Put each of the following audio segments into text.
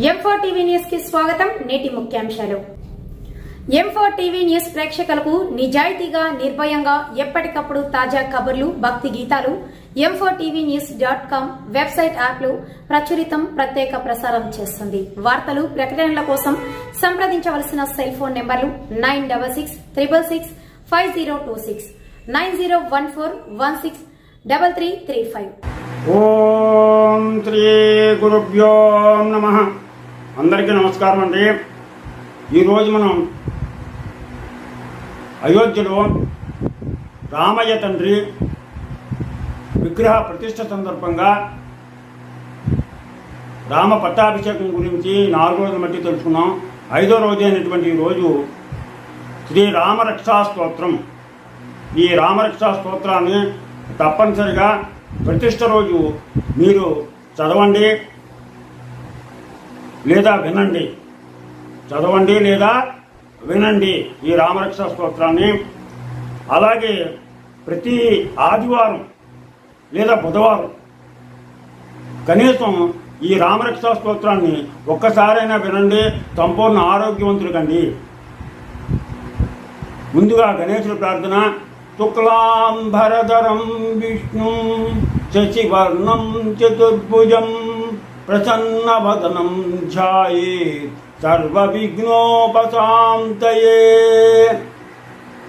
M4 TV news కి స్వాగతం. నేటి ముఖ్యాంశాలు. M4 టీవీ న్యూస్ ప్రేక్షకులకు నిజాయితీగా, నిర్భయంగా ఎప్పటికప్పుడు తాజా కబుర్లు, భక్తి గీతాలు m4tvnews.com వెబ్సైట్ యాప్లు ప్రచురితం, ప్రత్యేక ప్రసారం చేస్తుంది. వార్తలు, ప్రకటనల కోసం సంప్రదించవలసిన సెల్ ఫోన్ నెంబర్లు 9666665026 9014163335. ఓం శ్రీ గురుభ్యో నమః. అందరికీ నమస్కారం అండి. ఈరోజు మనం అయోధ్యలో రామయ్య తండ్రి విగ్రహ ప్రతిష్ఠ సందర్భంగా రామ పట్టాభిషేకం గురించి 4 రోజుల మధ్య తెలుసుకున్నాం. 5వ రోజు అయినటువంటి ఈరోజు శ్రీ రామరక్షా స్తోత్రం. ఈ రామరక్షా స్తోత్రాన్ని తప్పనిసరిగా ప్రతిష్ఠ రోజు మీరు చదవండి లేదా వినండి. చదవండి లేదా వినండి ఈ రామరక్షా స్తోత్రాన్ని. అలాగే ప్రతి ఆదివారం లేదా బుధవారం కనీసం ఈ రామరక్షా స్తోత్రాన్ని ఒక్కసారైనా వినండి. సంపూర్ణ ఆరోగ్యవంతులు కండి. ముందుగా గణేశుడి ప్రార్థన. శుక్లాంబరధరం విష్ణు శశివర్ణం చతుర్భుజం ప్రసన్నవదనం ధ్యాయేత్ సర్వవిఘ్నోపశాంతయే.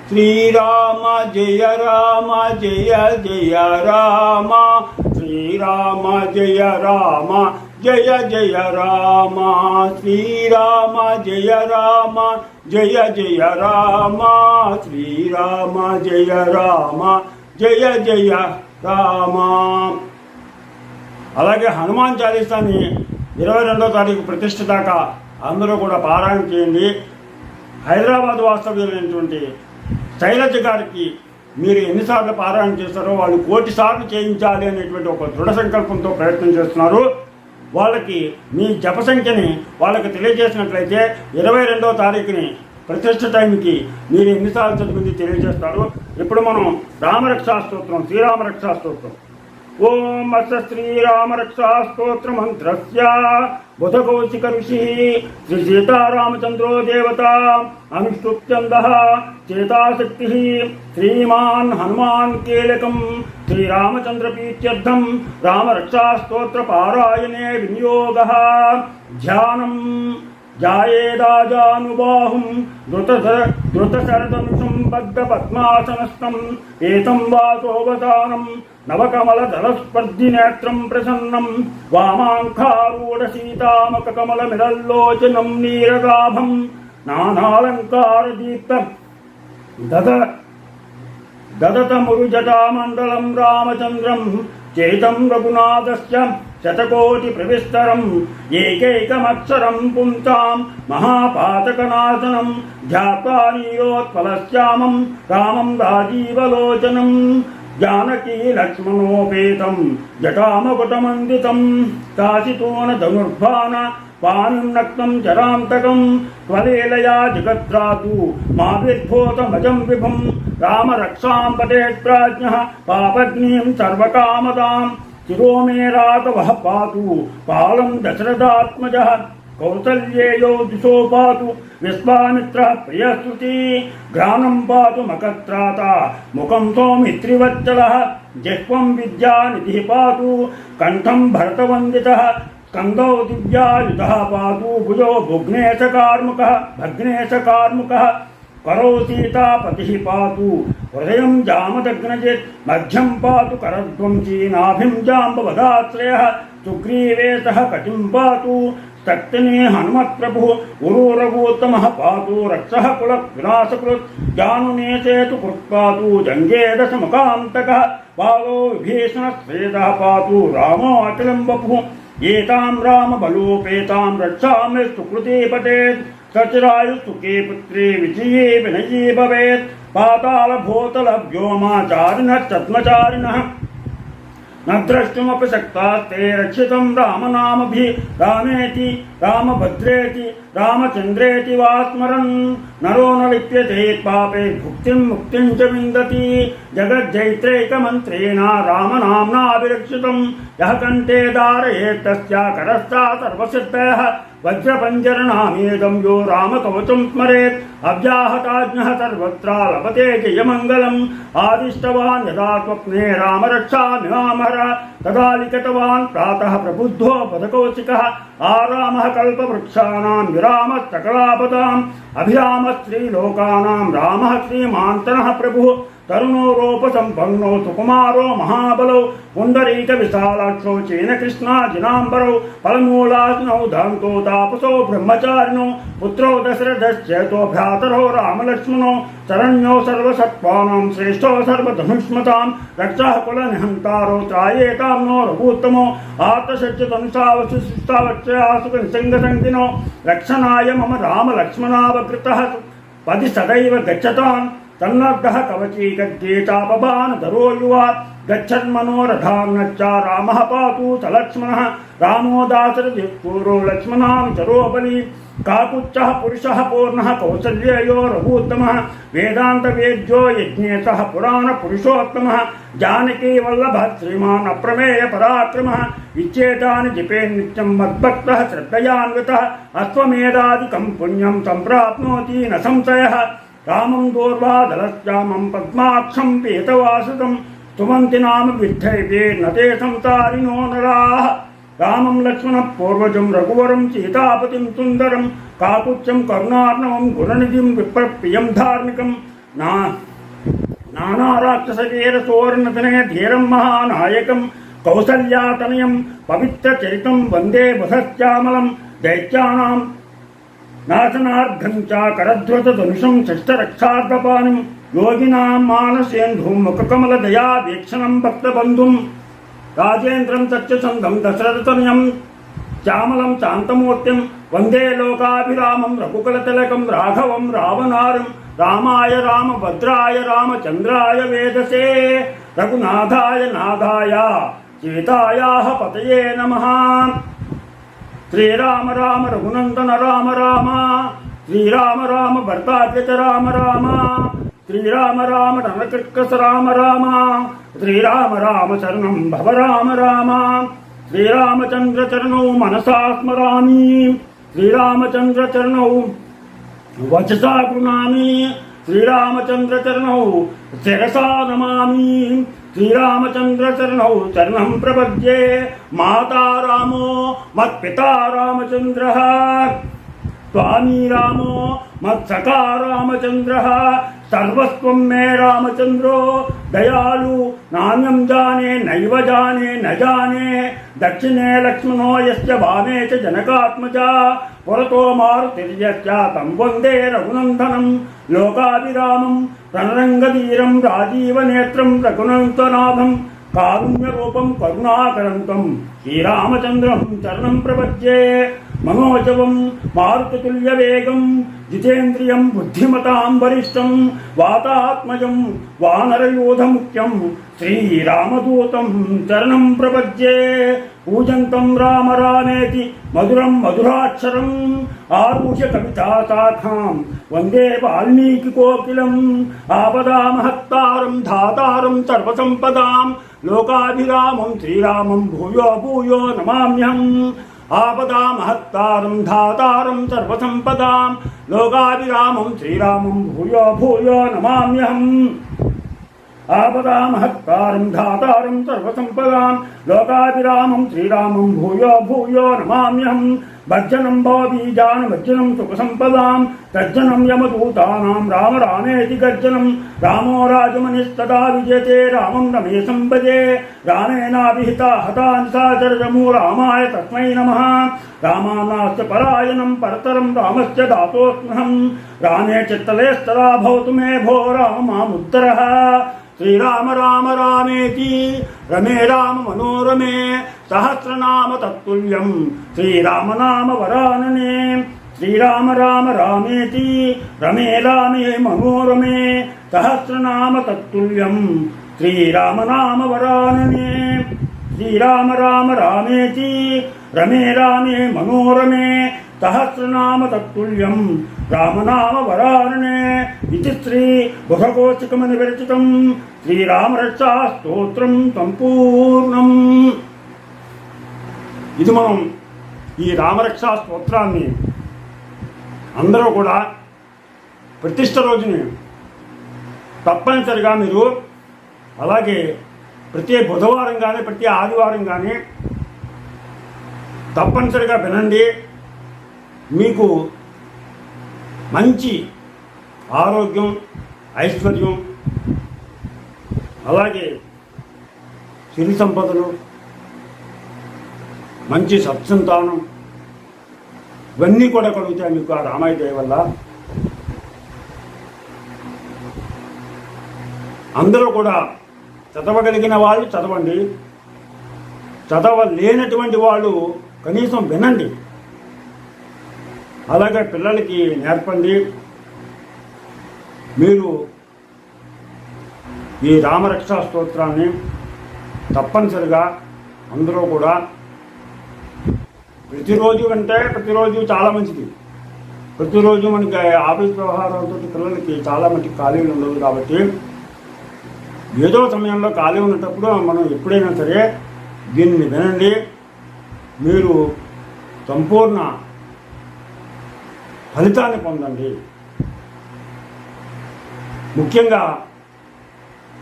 శ్రీరామ జయ రామ జయ జయ రామ, శ్రీరామ జయ రామ జయ జయ రామ, శ్రీరామ జయ రామ జయ జయ రామ, శ్రీరామ జయ రామ జయ జయ రామ. అలాగే హనుమాన్ చాలీసాని 22వ తారీఖు ప్రతిష్ఠ దాకా అందరూ కూడా పారాయణ చేయండి. హైదరాబాద్ వాస్తవ్యులైనటువంటి శైలజ గారికి మీరు ఎన్నిసార్లు పారాయణ చేస్తారో వాళ్ళు 1,000,000 సార్లు చేయించాలి అనేటువంటి ఒక దృఢ సంకల్పంతో ప్రయత్నం చేస్తున్నారు. వాళ్ళకి మీ జప సంఖ్యని వాళ్ళకి తెలియజేసినట్లయితే 22వ తారీఖుని ప్రతిష్ఠ టైంకి మీరు ఎన్నిసార్లు చదివింది తెలియజేస్తారు. ఇప్పుడు మనం రామరక్షా స్తోత్రం, శ్రీరామరక్షా స్తోత్రం. ఓం అస్స శ్రీరామరక్షా స్తోత్ర మంత్రస్య బుధకౌశిక ఋషి శ్రీ సీతారామచంద్రో దేవత అనుష్ఠుప్చందః చేతాశక్తి శ్రీమాన్ హనుమాన్ కీలకం శ్రీరామచంద్ర ప్రీత్యర్థం రామరక్షా స్తోత్ర పారాయణే వినియోగః. ధ్యానం జాయేదాజానుబాహుం ధృతశరధనుషం బద్ధ పద్మాసనస్థం ఏతం వాసోవతానం నవకమలదళస్పర్ధి నేత్రం ప్రసన్నం వామాంకారూఢ సీతామక కమలమిదల్లోచనం నీరగాభం నానాలంకారదీప్త దదతమురుజటామండలం రామచంద్రం చేతం రఘునాథస్య శతకోటి ప్రవిస్తరం ఏకైకమక్షరం పుంసాం మహాపాతకనాశనం ధ్యాత్వా నీరోత్పలశ్యామం రామం రాజీవలోచనం జానకీ లక్ష్మణోపేతం జటామకుటమందితం కాశితోన ధనుర్భాన పానున్నక్తం చరాంతకం త్వలీలయా జగత్రాతు మావిర్భూతమజం విభం రామరక్షాం పఠేత్ ప్రాజ్ఞః పాపజ్ఞీం సర్వకామదాం శిరోమేరాతవః పాతు పాలం దశరథాత్మజః కౌసల్యేయో దిశో పాతు విశ్వామిత్రః ప్రియస్తుతి ఘ్రాణం పాతు మకత్రాత ముఖం సౌమిత్రివచ్చలః జిహ్వం విద్యానిధిః పాతు కంఠం భరతవందితః స్కందౌ దివ్యాయుధః పాతు భుజో భగ్నేశకార్ముకः కరౌ సీతాపతిః పాతు హృదయం జామదగ్నజిత్ మధ్యం పాతు కరధ్వంసీ నాభిం జాంబవదాశ్రయః సుగ్రీవేశः కటిం పాతు శక్తిని హనుమత్ప్రభుః ఉరూరగోత్తమః పాతు రక్షః కుల వినాశకృత్ జానునేసేతు కృత్పాతు జంగే దశముఖాంతకः బాలో విభీషణశ్వేతः పాతు రామో అఖిలం వపుః ఏతాం రామ బలోపేతాం రక్షామి సుకృతే పఠేత్ సచిరాయుస్తుకే పుత్రే విజయే వినయే భవేత్ పాతాళ భూతల వ్యోమాచారిణః చద్మచారిణః न द्रष्टुमपि शक्तास्ते रक्षितं रामनामभिः रामेति रामभद्रेति रामचन्द्रेति वा स्मरन् नरो न लिप्यते पापे भुक्तिं मुक्तिं च विन्दति जगज्जैत्रैकमन्त्रेण रामनाम्ना विरक्षितं यः कंठे धारयेत् तस्य करस्था सर्वसिद्धयः वज्रपञ्जरनामेदं यो रामकवचं स्मरेत् अव्याहताज्ञः सर्वत्र लभते जयमङ्गलम् आदिष्टवान् यदा स्वप्ने रामरक्षामिमामर तदा लिखितवान् प्रातः प्रबुद्धो पदकौशिकः आरामः कल्पवृक्षाणां विरामः सकलापदाम् अभिरामः श्रीलोकानां रामः श्रीमान्तनः प्रभुः तरुणो रूपसम्पन्नो सुकुमारो महाबलौ पुण्डरीक विशालाक्षो चेन कृष्णाजिनाम्बरौ फलमूलाग्नौ दान्तो तापसो ब्रह्मचारिणो पुत्रो दशरथश्चेतो भ्रातरो रामलक्ष्मणो शरण्यो सर्वसत्त्वानां श्रेष्ठो सर्वधनुष्मतां रक्षः कुलनिहन्तारो त्रायेतां नो रघुत्तमो आर्तसज्जतनुषावशिष्टावच्चयासुकनिसङ्गसङ्गिनो रक्षणाय मम रामलक्ष्मणावकृतः पदि सदैव गच्छताम् तन्नद्धः कवची गद्गीतापबान धरो युवा गच्छन्मनोरथान्नच्च रामः पातु स लक्ष्मणः रामो दाशरथिपूरो लक्ष्मणानुचरो बली काकुच्चः पुरुषः पूर्णः कौसल्ययो रघुत्तमः वेदान्तवेद्यो यज्ञेशः पुराणपुरुषोत्तमः जानकी वल्लभः श्रीमान् अप्रमेय पराक्रमः विच्चेतानि जपे नित्यं मद्भक्तः श्रद्धयान्वितः अश्वमेधादिकं पुण्यं सम्प्राप्नोति न संशयः रामं दूर्वादलश्यामं पद्माक्षं पीतवासुतं स्तुवन्ति नाम विद्धैवे न ते संसारिणो नराः रामं लक्ष्मणः पूर्वजं रघुवरं सीतापतिं सुन्दरं काकुच्चं करुणार्णवं गुणनिधिं विप्रप्रियं धार्मिकं नानाराक्षसवीरसोर्णतनय धीरं महानायकं कौसल्यातनयं पवित्रचरितं वन्दे वसश्यामलं दैत्यानां नाशनार्घं च करध्वजधनुषं शस्त्ररक्षार्धपाणिं योगिनां मानसेन्दुं मुखकमलदया वीक्षणं भक्तबन्धुं राजेन्द्रं सत्यसन्धं दशरथतनयं श्यामलं शान्तमूर्तिं वन्दे लोकाभिरामं रघुकुलतिलकं राघवं रावणारं रामाय रामभद्राय रामचन्द्राय वेदसे रघुनाथाय नाथाय सीतायाः पतये नमः। श्रीराम राम रघुनंदन राम राम श्रीराम राम भरताद्यच राम राम श्रीराम राम रणकृत्कस राम राम श्रीराम राम शरणं भव राम राम श्रीरामचंद्र चरणौ मनसा स्मरामि श्रीरामचंद्र चरणौ वचसा गृह्णामि श्रीरामचंद्र चरणौ शिरसा नमामि श्रीरामचंद्र चरणौ चरणं प्रपद्ये माता रामो मत्पिता रामचंद्रः स्वामी रामो मत्सखा रामचंद्रः सर्वस्वं मे रामचंद्रो दयालु नान्यं जाने नैव जाने न जाने दक्षिणे लक्ष्मणो यस्य वामे च जनकात्मजा पुरतो मारुतिर्यश्च तं वन्दे रघुनन्दनं लोकाभिरामं रणरङ्गधीरं राजीवनेत्रं रघुनन्दनाथं कारुण्यरूपं करुणाकरन्तं श्रीरामचन्द्रं चरणं प्रपद्ये मनोजवं मारुततुल्यवेगं जितेन्द्रियं बुद्धिमतां वरिष्ठं वातात्मजं वानरयूथमुख्यं श्रीरामदूतं चरणं प्रपद्ये पूजन्तं राम रामेति मधुरं मधुराक्षरम् आरुह्य कविताशाखां वन्दे वाल्मीकिकोकिलम् आपदामहत्तारं धातारं सर्वसम्पदां लोकाभिरामं श्रीरामं भूयो भूयो नमाम्यहम् आपदामहत्तारं धातारं सर्वसम्पदां लोकाभिरामं श्रीरामं भूयो भूयो नमाम्यहम् आपदामहत्तारं धातारं सर्वसम्पदां लोकाभिरामं श्रीरामं भूयो भूयो नमाम्यहम् भज्जनं भवबीजान् भज्जनं सुखसम्पदां तज्जनं यमदूतानां राम रामेति गर्जनं रामो राजमनिस्तदा विजयते रामं रमेशं भजे रामेणाभिहिता हता निशाचरजमो रामाय तस्मै नमः रामानाश्च परायणं परतरं रामस्य दातोऽस्म्यहं रामे चित्तलेस्तदा भवतु मे भो राम मामुत्तरः श्रीराम राम रामेति रमे राम मनोरमे सहस्रनाम तत्तुल्यं श्रीराम नाम वरानने श्रीराम राम रामेति रमे रामे मनोरमे सहस्रनाम तत्तुल्यं श्रीराम नाम वरानने श्रीराम राम रामेति रमे रामे मनोरमे सहस्रनाम तत्तुल्यं रामनाम वरानने इति श्री बुधकोशिकमणि विरचितं श्रीरामरक्षा स्तोत्रं सम्पूर्णम्। ఇది మనం ఈ రామరక్షా స్తోత్రాన్ని అందరూ కూడా ప్రతిష్ఠ రోజుని తప్పనిసరిగా మీరు అలాగే ప్రతి బుధవారం కానీ ప్రతి ఆదివారం కానీ తప్పనిసరిగా వినండి. మీకు మంచి ఆరోగ్యం, ఐశ్వర్యం, అలాగే సిరి సంపదలు, మంచి సత్సంతానం ఇవన్నీ కూడా కలుగుతాయి మీకు ఆ రామయ్య దయ వల్ల. అందరూ కూడా చదవగలిగిన వాళ్ళు చదవండి, చదవలేనటువంటి వాళ్ళు కనీసం వినండి, అలాగే పిల్లలకి నేర్పండి. మీరు ఈ రామరక్షా స్తోత్రాన్ని తప్పనిసరిగా అందరూ కూడా ప్రతిరోజు కంటే ప్రతిరోజు చాలా మంచిది. ప్రతిరోజు మనకి ఆఫీస్ వ్యవహారాలతో పిల్లలకి చాలా మటుకు ఖాళీలు ఉండదు కాబట్టి ఏదో సమయంలో ఖాళీ ఉన్నప్పుడు మనం ఎప్పుడైనా సరే దీన్ని వినండి. మీరు సంపూర్ణ ఫలితాన్ని పొందండి. ముఖ్యంగా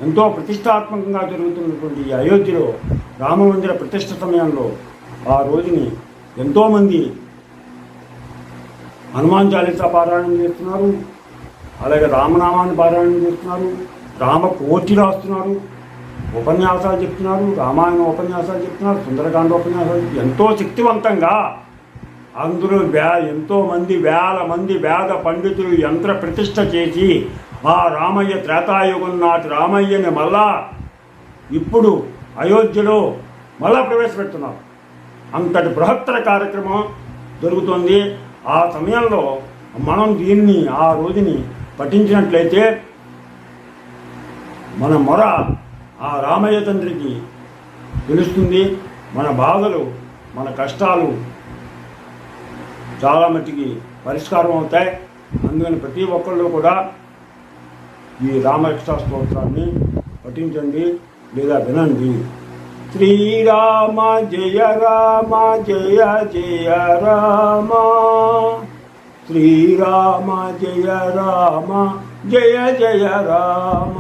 ఎంతో ప్రతిష్టాత్మకంగా జరుగుతున్నటువంటి ఈ అయోధ్యలో రామమందిర ప్రతిష్ఠ సమయంలో ఆ రోజుని ఎంతోమంది హనుమాన్ చాలీసా పారాయణం చేస్తున్నారు, అలాగే రామనామాన్ని పారాయణం చేస్తున్నారు, రామ కోటి రాస్తున్నారు, ఉపన్యాసాలు చెప్తున్నారు, రామాయణ ఉపన్యాసాలు చెప్తున్నారు, సుందరకాండ ఉపన్యాసాలు ఎంతో శక్తివంతంగా అందులో ఎంతోమంది వేల మంది వేద పండితులు యంత్ర ప్రతిష్ఠ చేసి ఆ రామయ్య త్రేతాయుగం నాటి రామయ్యని మళ్ళా ఇప్పుడు అయోధ్యలో మళ్ళా ప్రవేశపెడుతున్నారు. అంతటి బృహత్తర కార్యక్రమం జరుగుతుంది. ఆ సమయంలో మనం దీన్ని ఆ రోజుని పఠించినట్లయితే మన మొర ఆ రామయ్య తండ్రికి తెలుస్తుంది. మన బాధలు, మన కష్టాలు చాలా మట్టికి పరిష్కారం అవుతాయి. అందుకని ప్రతి ఒక్కళ్ళు కూడా ఈ రామరక్షా స్తోత్రాన్ని పఠించండి లేదా వినండి. శ్రీరామ జయ రామ జయ జయ రామ, శ్రీరామ జయ రామ జయ జయ రామ,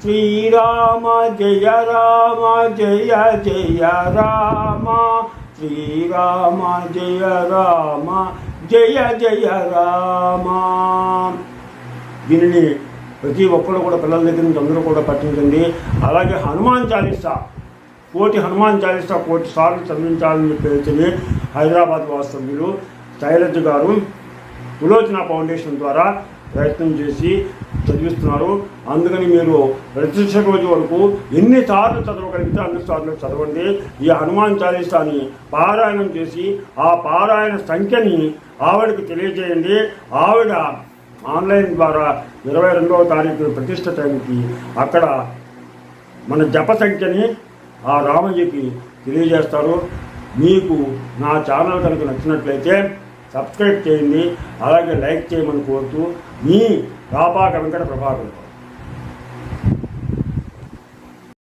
శ్రీరామ జయ రామ జయ జయ రామ, శ్రీరామ జయ రామ జయ జయ రామ. దీనిని ప్రతి ఒక్కరు కూడా పిల్లల దగ్గర నుంచి అందరూ కూడా పఠించండి. అలాగే హనుమాన్ చాలీసా హనుమాన్ చాలీసా 1,000 సార్లు చదివించాలని చెప్పి హైదరాబాద్ వాస్తవ్యులు శైలజ గారు సులోచన ఫౌండేషన్ ద్వారా ప్రయత్నం చేసి చదివిస్తున్నారు. అందుకని మీరు ప్రతిష్ఠ రోజు వరకు ఎన్నిసార్లు చదవగలిగితే అన్నిసార్లు చదవండి. ఈ హనుమాన్ చాలీసాని పారాయణం చేసి ఆ పారాయణ సంఖ్యని ఆవిడకి తెలియజేయండి. ఆవిడ ఆన్లైన్ ద్వారా 22వ తారీఖు ప్రతిష్ఠ టైంకి అక్కడ మన జప సంఖ్యని ఆ రామయ్యకి తెలియజేస్తారు. మీకు నా ఛానల్ కనుక నచ్చినట్లయితే సబ్స్క్రైబ్ చేయండి, అలాగే లైక్ చేయమని కోరుతూ మీ రాపాక వెంకట ప్రభాకర్.